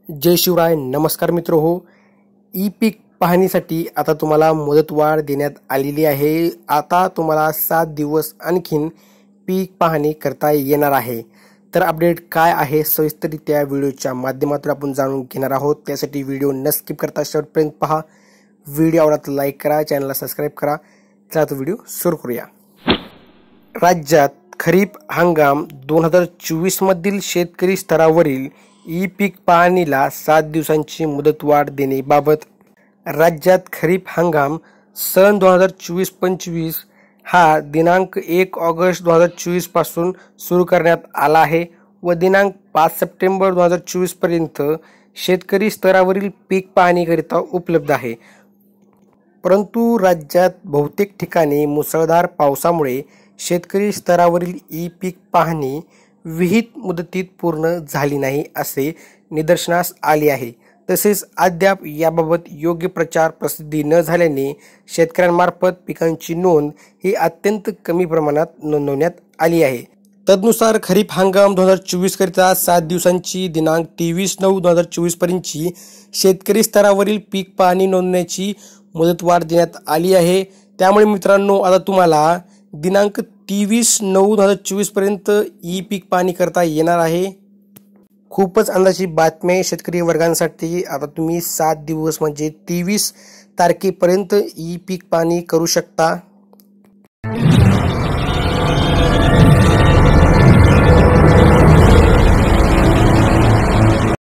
जय शिवराय. नमस्कार मित्र हो. ई पीक पाहणीसाठी आता तुम्हाला मुदतवाढ देण्यात आलेली आहे. आता तुम्हाला 7 दिवस आणखीन पीक पाहणी करता येणार आहे. तर अपडेट काय आहे सविस्तररित्या व्हिडिओच्या माध्यमातून आपण जाणून घेणार आहोत. त्यासाठी व्हिडिओ न स्किप करता शेवटपर्यंत पहा. व्हिडिओ आवडला तर लाईक करा, चॅनलला सबस्क्राईब करा. चला तर व्हिडिओ सुरू करूया. राज्यात खरीप हंगाम 2024 मधील शेतकरी स्तरावरील ई पीक पाहणीला 7 दिवसांची मुदतवाढ देण्याबाबत राज्यात खरीप हंगाम सन 2024-25 हा दिनांक 1 ऑगस्ट 2024 पासून सुरू करण्यात आला आहे व दिनांक 5 सप्टेंबर 2024 पर्यंत शेतकरी स्तरावरील पीक पाहणीकरिता उपलब्ध आहे. परंतु राज्यात बहुतेक ठिकाणी मुसळधार पावसामुळे शेतकरी स्तरावरील ई पीक पाहणी विहित मुदतीत पूर्ण झाली नाही असे निदर्शनास आले आहे. तसेच अद्याप याबाबत योग्य प्रचार प्रसिद्धी न झाल्याने शेतकऱ्यांमार्फत पिकांची नोंद ही अत्यंत कमी प्रमाणात नोंदवण्यात आली आहे. तदनुसार खरीप हंगाम 2024 करिता 7 दिवसांची दिनांक 23/9/2024 पर्यंतची शेतकरी स्तरावरील पीक पाहणी नोंदण्याची मुदतवाढ देण्यात आली आहे. त्यामुळे मित्रांनो आता तुम्हाला दिनांक 23/9/2024 पर्यंत ई पीक पाहणी करता येणार आहे. खूपच आनंदाची बातमी आहे शेतकरी वर्गांसाठी. आता तुम्ही 7 दिवस म्हणजे 23 तारखेपर्यंत ई पीक पाहणी करू शकता.